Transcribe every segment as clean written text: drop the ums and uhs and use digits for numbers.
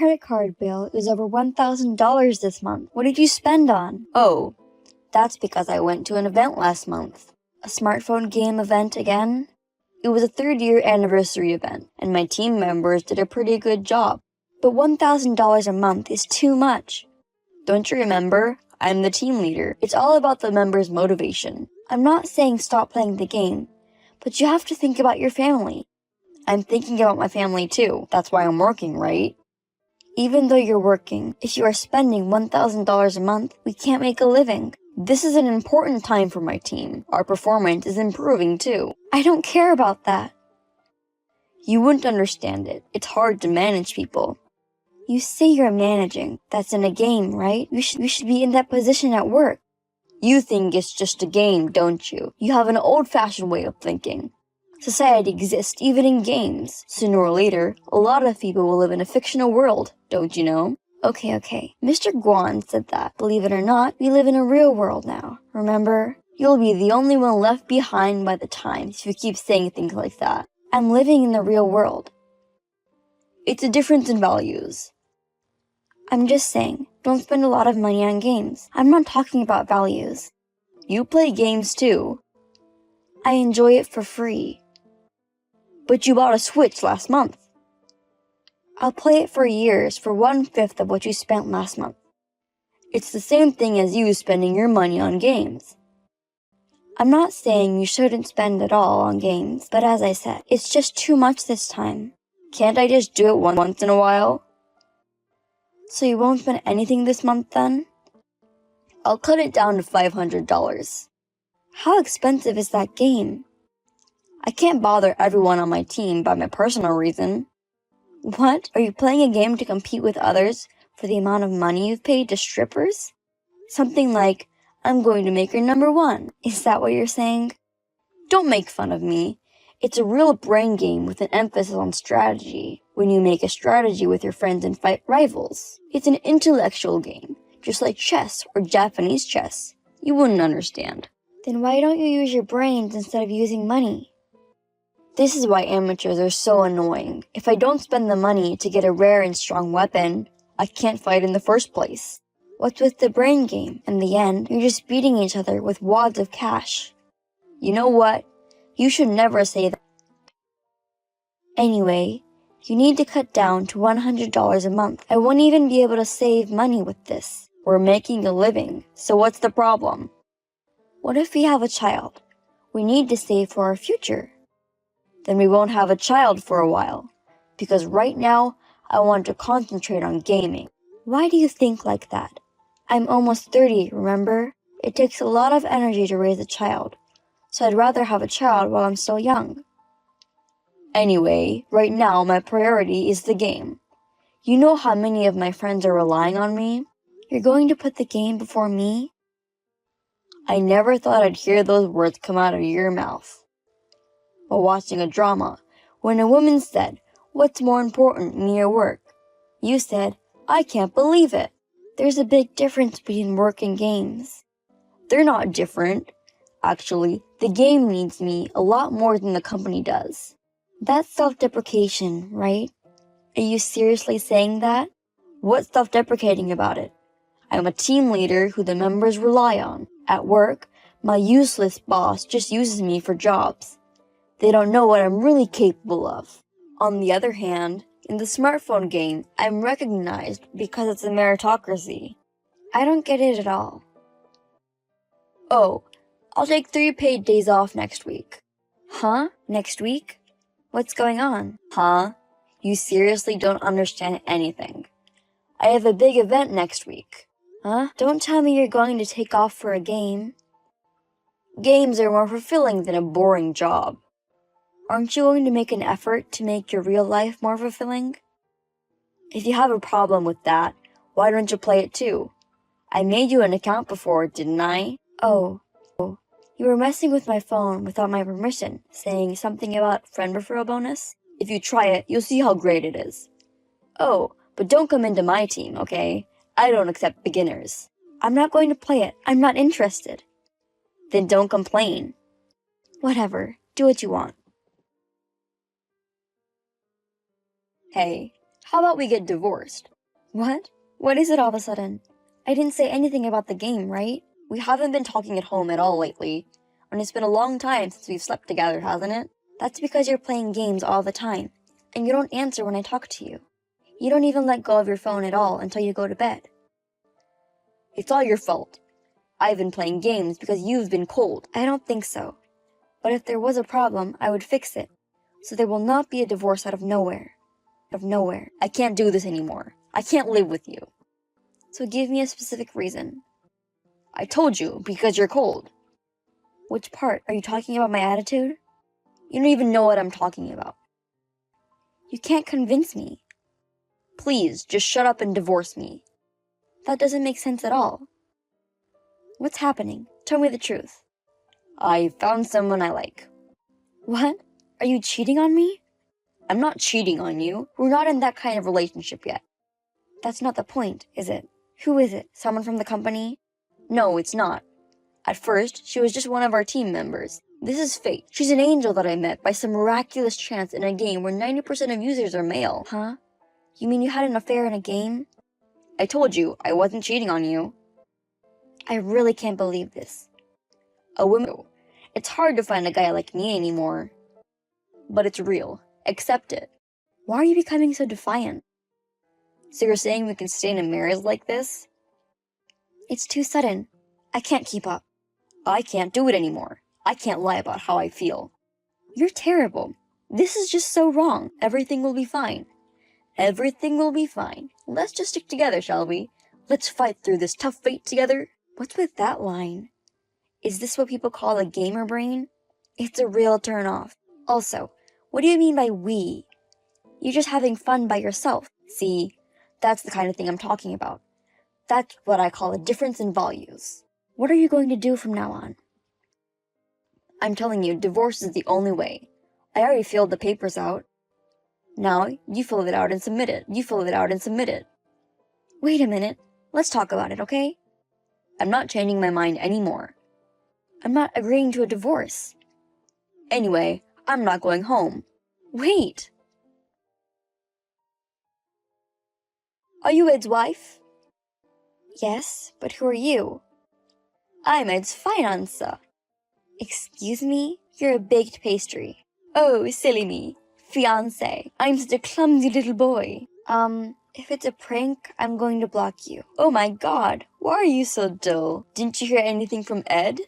credit card bill is over $1,000 this month. What did you spend on? Oh, that's because I went to an event last month. A smartphone game event again? It was a 3rd-year anniversary event, and my team members did a pretty good job. But $1,000 a month is too much. Don't you remember? I'm the team leader. It's all about the members' motivation. I'm not saying stop playing the game, but you have to think about your family. I'm thinking about my family too. That's why I'm working, right? Even though you're working, if you are spending $1,000 a month, we can't make a living. This is an important time for my team. Our performance is improving too. I don't care about that. You wouldn't understand it. It's hard to manage people. You say you're managing. That's in a game, right? You should be in that position at work. You think it's just a game, don't you? You have an old-fashioned way of thinking. Society exists even in games. Sooner or later, a lot of people will live in a fictional world, don't you know? Okay. Mr. Guan said that. Believe it or not, we live in a real world now. Remember? You'll be the only one left behind by the times if you keep saying things like that. I'm living in the real world. It's a difference in values. I'm just saying, don't spend a lot of money on games. I'm not talking about values. You play games too. I enjoy it for free. But you bought a Switch last month. I'll play it for years for 1/5 of what you spent last month. It's the same thing as you spending your money on games. I'm not saying you shouldn't spend it all on games, but as I said, it's just too much this time. Can't I just do it once in a while? So you won't spend anything this month then? I'll cut it down to $500. How expensive is that game? I can't bother everyone on my team by my personal reason. What? Are you playing a game to compete with others for the amount of money you've paid to strippers? Something like, I'm going to make her #1. Is that what you're saying? Don't make fun of me. It's a real brain game with an emphasis on strategy. When you make a strategy with your friends and fight rivals. It's an intellectual game, just like chess or Japanese chess. You wouldn't understand. Then why don't you use your brains instead of using money? This is why amateurs are so annoying. If I don't spend the money to get a rare and strong weapon, I can't fight in the first place. What's with the brain game? In the end, you're just beating each other with wads of cash. You know what? You should never say that. Anyway, you need to cut down to $100 a month. I won't even be able to save money with this. We're making a living, so what's the problem? What if we have a child? We need to save for our future. Then we won't have a child for a while, because right now, I want to concentrate on gaming. Why do you think like that? I'm almost 30, remember? It takes a lot of energy to raise a child, so I'd rather have a child while I'm still young. Anyway, right now my priority is the game. You know how many of my friends are relying on me? You're going to put the game before me? I never thought I'd hear those words come out of your mouth. While watching a drama, when a woman said, "What's more important, me or work?" You said, "I can't believe it." There's a big difference between work and games. They're not different. Actually, the game needs me a lot more than the company does. That's self-deprecation, right? Are you seriously saying that? What's self-deprecating about it? I'm a team leader who the members rely on. At work, my useless boss just uses me for jobs. They don't know what I'm really capable of. On the other hand, in the smartphone game, I'm recognized because it's a meritocracy. I don't get it at all. Oh, I'll take 3 paid days off next week. Huh? Next week? What's going on? Huh? You seriously don't understand anything. I have a big event next week. Huh? Don't tell me you're going to take off for a game. Games are more fulfilling than a boring job. Aren't you going to make an effort to make your real life more fulfilling? If you have a problem with that, why don't you play it too? I made you an account before, didn't I? Oh, you were messing with my phone without my permission, saying something about friend referral bonus? If you try it, you'll see how great it is. Oh, but don't come into my team, okay? I don't accept beginners. I'm not going to play it. I'm not interested. Then don't complain. Whatever. Do what you want. Hey, How about we get divorced? What? What is it all of a sudden? I didn't say anything about the game, right? We haven't been talking at home at all lately, and it's been a long time since we've slept together, hasn't it? That's because you're playing games all the time, and you don't answer when I talk to you. You don't even let go of your phone at all until you go to bed. It's all your fault. I've been playing games because you've been cold. I don't think so. But if there was a problem, I would fix it. So there will not be a divorce out of nowhere. Out of nowhere. I can't do this anymore. I can't live with you. So give me a specific reason. I told you, because you're cold. Which part? Are you talking about my attitude? You don't even know what I'm talking about. You can't convince me. Please, just shut up and divorce me. That doesn't make sense at all. What's happening? Tell me the truth. I found someone I like. What? Are you cheating on me? I'm not cheating on you. We're not in that kind of relationship yet. That's not the point, is it? Who is it? Someone from the company? No, it's not. At first, she was just one of our team members. This is fate. She's an angel that I met by some miraculous chance in a game where 90% of users are male. Huh? You mean you had an affair in a game? I told you, I wasn't cheating on you. I really can't believe this. A woman. It's hard to find a guy like me anymore. But it's real. Accept it. Why are you becoming so defiant? So you're saying we can stay in a marriage like this? It's too sudden. I can't keep up. I can't do it anymore. I can't lie about how I feel. You're terrible. This is just so wrong. Everything will be fine. Everything will be fine. Let's just stick together, shall we? Let's fight through this tough fate together. What's with that line? Is this what people call a gamer brain? It's a real turn-off. Also, what do you mean by we? You're just having fun by yourself. See, that's the kind of thing I'm talking about. That's what I call a difference in values. What are you going to do from now on? I'm telling you, divorce is the only way. I already filled the papers out. Now, you fill it out and submit it. You fill it out and submit it. Wait a minute. Let's talk about it, okay? I'm not changing my mind anymore. I'm not agreeing to a divorce. Anyway, I'm not going home. Wait! Are you Ed's wife? Yes, but who are you? I'm Ed's fiancé. Excuse me? You're a baked pastry. Oh, silly me. Fiancé. I'm such a clumsy little boy. If it's a prank, I'm going to block you. Oh my god, why are you so dull? Didn't you hear anything from Ed?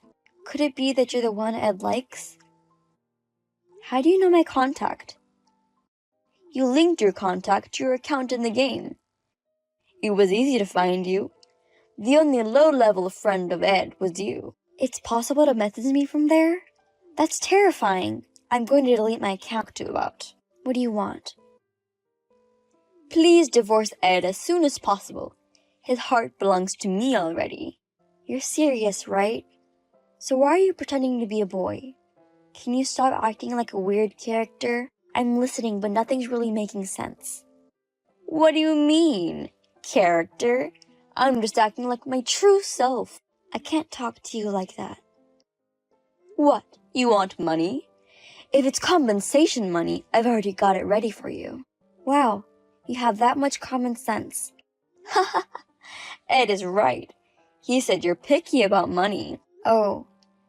Could it be that you're the one Ed likes? How do you know my contact? You linked your contact to your account in the game. It was easy to find you. The only low-level friend of Ed was you. It's possible to message me from there? That's terrifying. I'm going to delete my account too about. What do you want? Please divorce Ed as soon as possible. His heart belongs to me already. You're serious, right? So why are you pretending to be a boy? Can you stop acting like a weird character? I'm listening, but nothing's really making sense. What do you mean, character? I'm just acting like my true self. I can't talk to you like that. What? You want money? If it's compensation money, I've already got it ready for you. Wow, you have that much common sense. Haha, Ed is right. He said you're picky about money. Oh,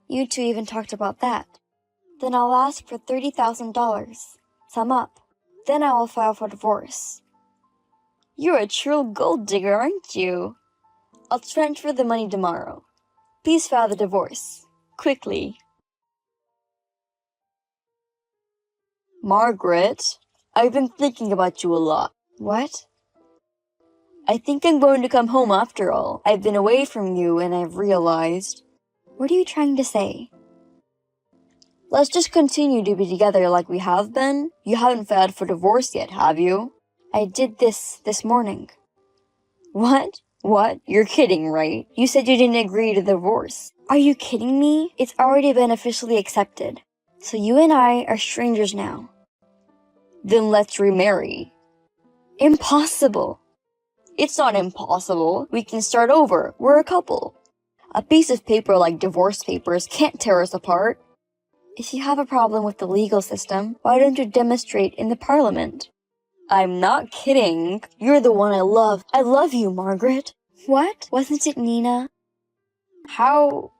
you two even talked about that. Then I'll ask for $30,000. Sum up. Then I will file for divorce. You're a true gold digger, aren't you? I'll transfer the money tomorrow. Please file the divorce. Quickly. Margaret, I've been thinking about you a lot. What? I think I'm going to come home after all. I've been away from you and I've realized. What are you trying to say? Let's just continue to be together like we have been. You haven't filed for divorce yet, have you? I did this morning. What? What? You're kidding, right? You said you didn't agree to the divorce. Are you kidding me? It's already been officially accepted. So you and I are strangers now. Then let's remarry. Impossible. It's not impossible. We can start over. We're a couple. A piece of paper like divorce papers can't tear us apart. If you have a problem with the legal system, why don't you demonstrate in the parliament? I'm not kidding. You're the one I love. I love you, Margaret. What? Wasn't it Nina? How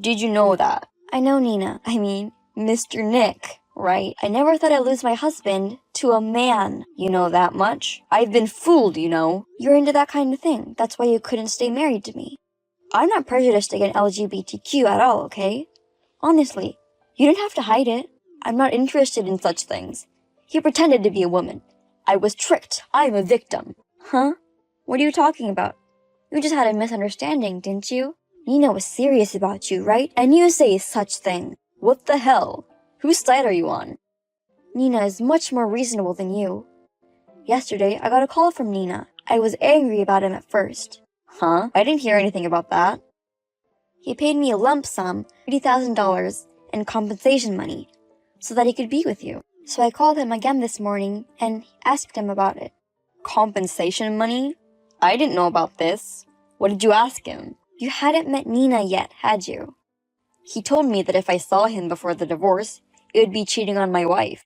did you know that? I know Nina. I mean, Mr. Nick, right? I never thought I'd lose my husband to a man. You know that much? I've been fooled, you know. You're into that kind of thing. That's why you couldn't stay married to me. I'm not prejudiced against LGBTQ at all, okay? Honestly, you didn't have to hide it. I'm not interested in such things. He pretended to be a woman. I was tricked. I'm a victim. Huh? What are you talking about? You just had a misunderstanding, didn't you? Nina was serious about you, right? And you say such thing. What the hell? Whose side are you on? Nina is much more reasonable than you. Yesterday, I got a call from Nina. I was angry about him at first. Huh? I didn't hear anything about that. He paid me a lump sum, $80,000, in compensation money, so that he could be with you. So I called him again this morning and asked him about it. Compensation money? I didn't know about this. What did you ask him? You hadn't met Nina yet, had you? He told me that if I saw him before the divorce, it would be cheating on my wife.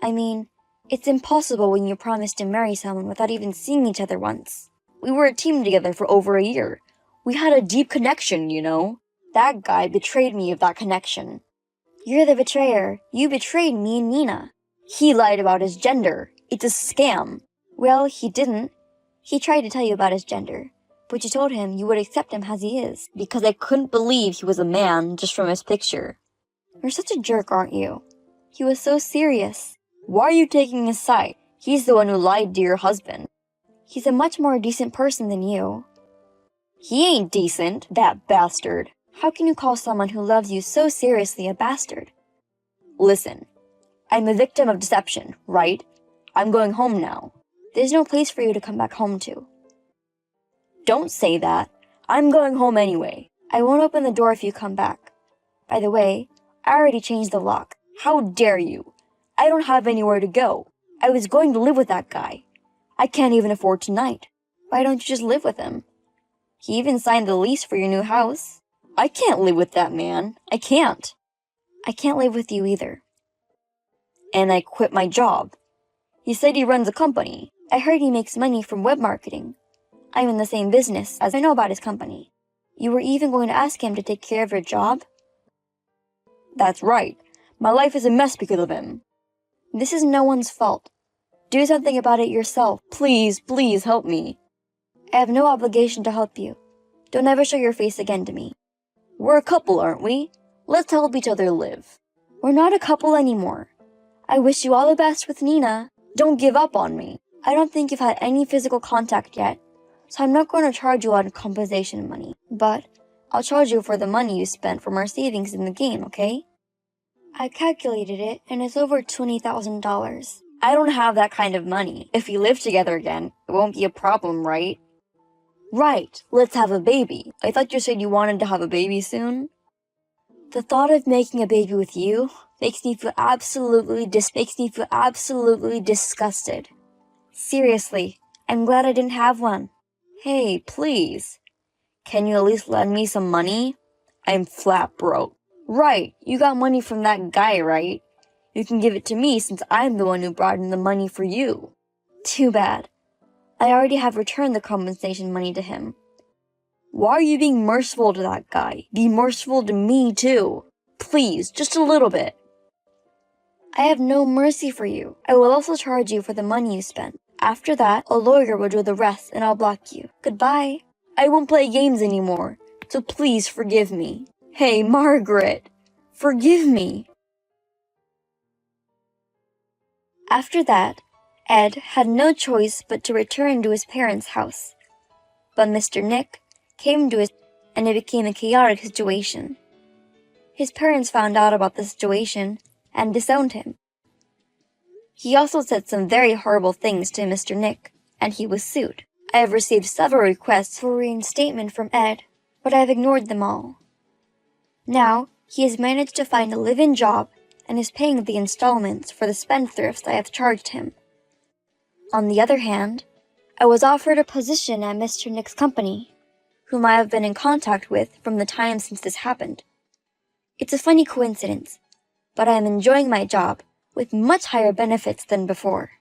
I mean, it's impossible when you promise to marry someone without even seeing each other once. We were a team together for over a year. We had a deep connection, you know. That guy betrayed me of that connection. You're the betrayer. You betrayed me and Nina. He lied about his gender. It's a scam. Well, he didn't. He tried to tell you about his gender, but you told him you would accept him as he is, because I couldn't believe he was a man just from his picture. You're such a jerk, aren't you? He was so serious. Why are you taking his side? He's the one who lied to your husband. He's a much more decent person than you. He ain't decent, that bastard. How can you call someone who loves you so seriously a bastard? Listen, I'm a victim of deception, right? I'm going home now. There's no place for you to come back home to. Don't say that. I'm going home anyway. I won't open the door if you come back. By the way, I already changed the lock. How dare you? I don't have anywhere to go. I was going to live with that guy. I can't even afford tonight. Why don't you just live with him? He even signed the lease for your new house. I can't live with that man. I can't. I can't live with you either. And I quit my job. He said he runs a company. I heard he makes money from web marketing. I'm in the same business, as I know about his company. You were even going to ask him to take care of your job? That's right. My life is a mess because of him. This is no one's fault. Do something about it yourself. Please, please help me. I have no obligation to help you. Don't ever show your face again to me. We're a couple, aren't we? Let's help each other live. We're not a couple anymore. I wish you all the best with Nina. Don't give up on me. I don't think you've had any physical contact yet, so I'm not going to charge you on compensation money. But I'll charge you for the money you spent from our savings in the game, okay? I calculated it, and it's over $20,000. I don't have that kind of money. If we live together again, it won't be a problem, right? Right, let's have a baby. I thought you said you wanted to have a baby soon. The thought of making a baby with you makes me feel absolutely disgusted. Seriously, I'm glad I didn't have one. Hey, please. Can you at least lend me some money? I'm flat broke. Right, you got money from that guy, right? You can give it to me since I'm the one who brought in the money for you. Too bad. I already have returned the compensation money to him. Why are you being merciful to that guy? Be merciful to me too. Please, just a little bit. I have no mercy for you. I will also charge you for the money you spent. After that, a lawyer will do the rest and I'll block you. Goodbye. I won't play games anymore, so please forgive me. Hey, Margaret, forgive me. After that, Ed had no choice but to return to his parents' house. But Mr. Nick came to his and it became a chaotic situation. His parents found out about the situation and disowned him. He also said some very horrible things to Mr. Nick, and he was sued. I have received several requests for reinstatement from Ed, but I have ignored them all. Now, he has managed to find a live-in job and is paying the installments for the spendthrifts I have charged him. On the other hand, I was offered a position at Mr. Nick's company, whom I have been in contact with from the time since this happened. It's a funny coincidence, but I am enjoying my job with much higher benefits than before.